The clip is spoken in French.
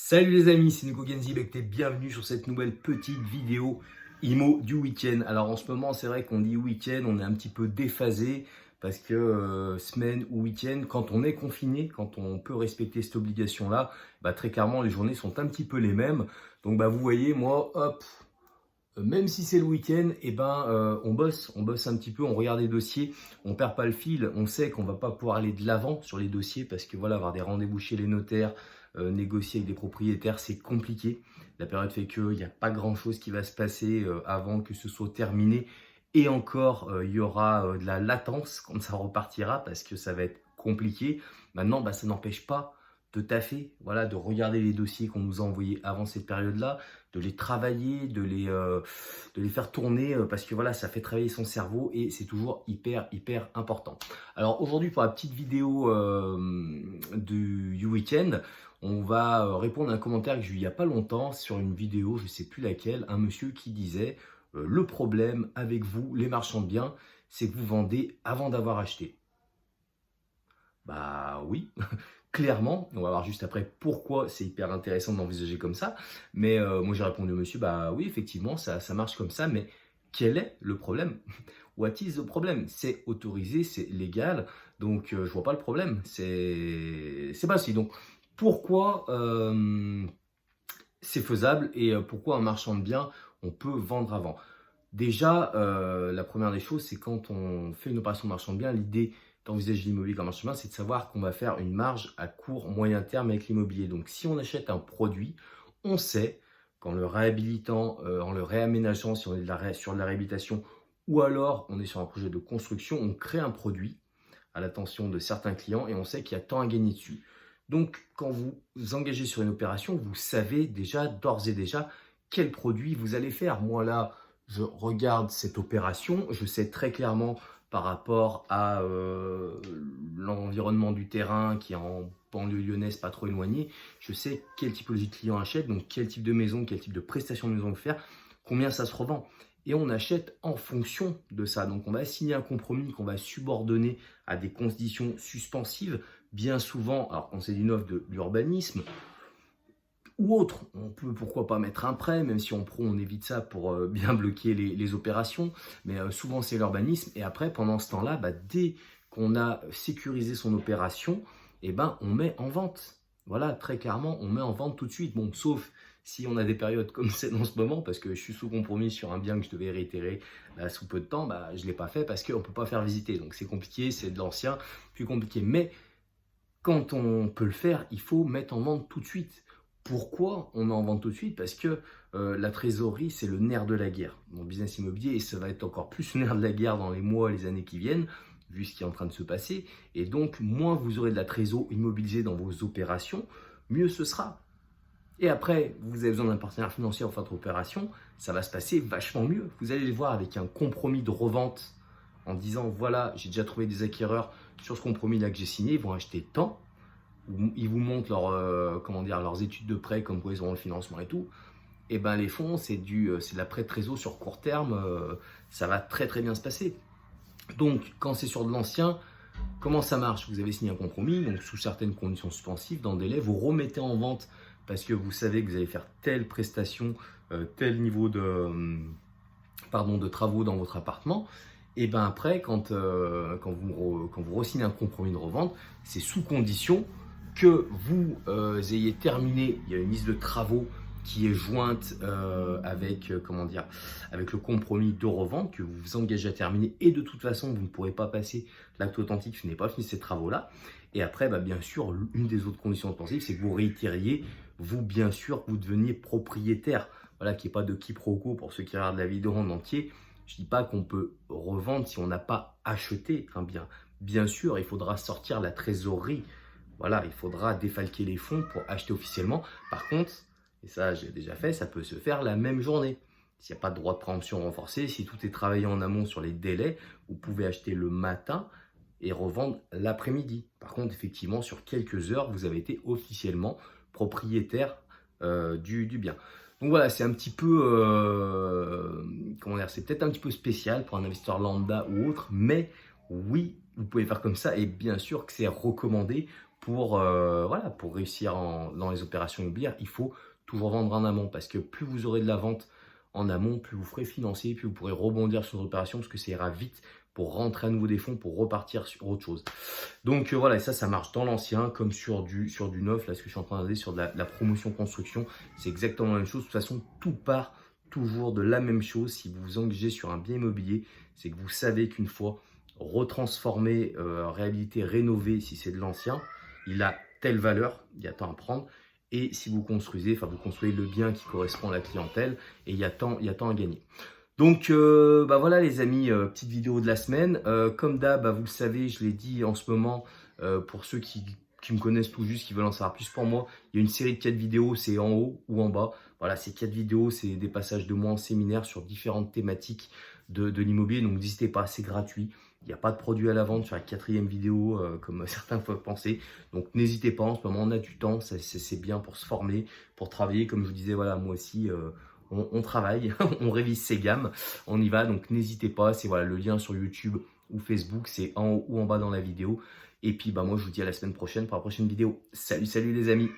Salut les amis, c'est Nico Genzibek et bienvenue sur cette nouvelle petite vidéo IMO du week-end. Alors en ce moment, c'est vrai qu'on dit week-end, on est un petit peu déphasé parce que semaine ou week-end, quand on est confiné, quand on peut respecter cette obligation-là, très clairement les journées sont un petit peu les mêmes. Donc vous voyez, moi, hop, même si c'est le week-end, on bosse un petit peu, on regarde les dossiers, on perd pas le fil, on sait qu'on va pas pouvoir aller de l'avant sur les dossiers parce que voilà, avoir des rendez-vous chez les notaires, négocier avec des propriétaires, c'est compliqué. La période fait qu'il n'y a pas grand-chose qui va se passer avant que ce soit terminé. Et encore, il y aura de la latence quand ça repartira parce que ça va être compliqué. Maintenant, ça n'empêche pas de taffer, voilà, de regarder les dossiers qu'on nous a envoyés avant cette période-là, de les travailler, de les faire tourner parce que voilà, ça fait travailler son cerveau et c'est toujours hyper important. Alors aujourd'hui, pour la petite vidéo du week-end, on va répondre à un commentaire que j'ai eu il n'y a pas longtemps sur une vidéo, je ne sais plus laquelle, un monsieur qui disait le problème avec vous, les marchands de biens, c'est que vous vendez avant d'avoir acheté. Bah oui, clairement, on va voir juste après pourquoi c'est hyper intéressant d'envisager comme ça. Mais moi j'ai répondu au monsieur, bah oui, effectivement, ça marche comme ça, mais quel est le problème? What is the problem? C'est autorisé, c'est légal, donc je vois pas le problème. C'est pas si. Donc pourquoi c'est faisable et pourquoi un marchand de biens, on peut vendre avant? Déjà, la première des choses, c'est quand on fait une opération de marchand de biens, l'idée d'envisager l'immobilier comme marchand de biens, c'est de savoir qu'on va faire une marge à court, moyen terme avec l'immobilier. Donc, si on achète un produit, on sait qu'en le réhabilitant, en le réaménageant, si on est sur de la réhabilitation, ou alors on est sur un projet de construction, on crée un produit à l'attention de certains clients et on sait qu'il y a tant à gagner dessus. Donc, quand vous vous engagez sur une opération, vous savez déjà, d'ores et déjà, quel produit vous allez faire. Moi, là, je regarde cette opération, je sais très clairement par rapport à l'environnement du terrain qui est en banlieue lyonnaise, pas trop éloigné, je sais quelle typologie de client achète, donc quel type de maison, quel type de prestation de maison faire, combien ça se revend. Et on achète en fonction de ça. Donc on va signer un compromis qu'on va subordonner à des conditions suspensives, bien souvent, alors quand c'est d'une offre de l'urbanisme, ou autre, on peut pourquoi pas mettre un prêt, même si en pro on évite ça pour bien bloquer les opérations, mais souvent c'est l'urbanisme, et après pendant ce temps-là, dès qu'on a sécurisé son opération, on met en vente. Voilà, très clairement, on met en vente tout de suite, bon, sauf si on a des périodes comme c'est en ce moment, parce que je suis sous compromis sur un bien que je devais réitérer là, sous peu de temps, je ne l'ai pas fait parce qu'on ne peut pas faire visiter, donc c'est compliqué, c'est de l'ancien, plus compliqué, mais quand on peut le faire, il faut mettre en vente tout de suite. Pourquoi on met en vente tout de suite? Parce que la trésorerie, c'est le nerf de la guerre. Mon business immobilier, et ça va être encore plus le nerf de la guerre dans les mois et les années qui viennent, vu ce qui est en train de se passer. Et donc, moins vous aurez de la trésorerie immobilisée dans vos opérations, mieux ce sera. Et après, vous avez besoin d'un partenaire financier pour faire votre opération, ça va se passer vachement mieux. Vous allez le voir avec un compromis de revente en disant, voilà, j'ai déjà trouvé des acquéreurs sur ce compromis-là que j'ai signé, ils vont acheter tant. Ils vous montrent leurs études de prêt, comme quoi ils auront le financement et tout. Et les fonds, c'est de la prêt de trésor sur court terme, ça va très bien se passer. Donc, quand c'est sur de l'ancien, comment ça marche? Vous avez signé un compromis, donc sous certaines conditions suspensives, dans le délai, vous remettez en vente parce que vous savez que vous allez faire telle prestation, tel niveau de travaux dans votre appartement. Et après, quand vous re-signez un compromis de revente, c'est sous condition que vous ayez terminé. Il y a une liste de travaux qui est jointe avec le compromis de revente que vous vous engagez à terminer, et de toute façon vous ne pourrez pas passer l'acte authentique si vous n'avez pas fini ces travaux-là. Et après, bien sûr, une des autres conditions suspensives, c'est que vous réitériez, vous, bien sûr, vous deveniez propriétaire. Voilà, qu'il n'y ait pas de quiproquo pour ceux qui regardent la vidéo en entier. Je ne dis pas qu'on peut revendre si on n'a pas acheté un bien. Bien sûr, il faudra sortir la trésorerie. Voilà, il faudra défalquer les fonds pour acheter officiellement. Par contre, et ça j'ai déjà fait, ça peut se faire la même journée. S'il n'y a pas de droit de préemption renforcé, si tout est travaillé en amont sur les délais, vous pouvez acheter le matin et revendre l'après-midi. Par contre, effectivement, sur quelques heures, vous avez été officiellement propriétaire du bien. Donc voilà, c'est un petit peu, c'est peut-être un petit peu spécial pour un investisseur lambda ou autre, mais oui, vous pouvez faire comme ça et bien sûr que c'est recommandé voilà, pour réussir dans les opérations immobilières, il faut toujours vendre en amont parce que plus vous aurez de la vente en amont, plus vous ferez financer, plus vous pourrez rebondir sur l'opération parce que ça ira vite pour rentrer à nouveau des fonds, pour repartir sur autre chose. Donc voilà, et ça marche dans l'ancien comme sur du neuf. Là, ce que je suis en train de dire sur de la promotion construction, c'est exactement la même chose. De toute façon, tout part toujours de la même chose. Si vous vous engagez sur un bien immobilier, c'est que vous savez qu'une fois retransformé, réhabilité, rénové, si c'est de l'ancien, il a telle valeur, il y a tant à prendre. Et si vous construisez, enfin vous construisez le bien qui correspond à la clientèle, et il y a tant à gagner. Donc voilà les amis, petite vidéo de la semaine. Comme d'hab, vous le savez, je l'ai dit en ce moment, pour ceux qui me connaissent tout juste, qui veulent en savoir plus pour moi, il y a une série de 4 vidéos, c'est en haut ou en bas. Voilà, ces 4 vidéos, c'est des passages de moi en séminaire sur différentes thématiques de l'immobilier. Donc n'hésitez pas, c'est gratuit. Il n'y a pas de produit à la vente sur la 4e vidéo, comme certains peuvent penser. Donc n'hésitez pas, en ce moment on a du temps, c'est bien pour se former, pour travailler. Comme je vous disais, voilà, moi aussi, on travaille, on révise ses gammes, on y va. Donc n'hésitez pas, c'est voilà, le lien sur YouTube ou Facebook, c'est en haut ou en bas dans la vidéo. Et puis moi je vous dis à la semaine prochaine pour la prochaine vidéo. Salut les amis!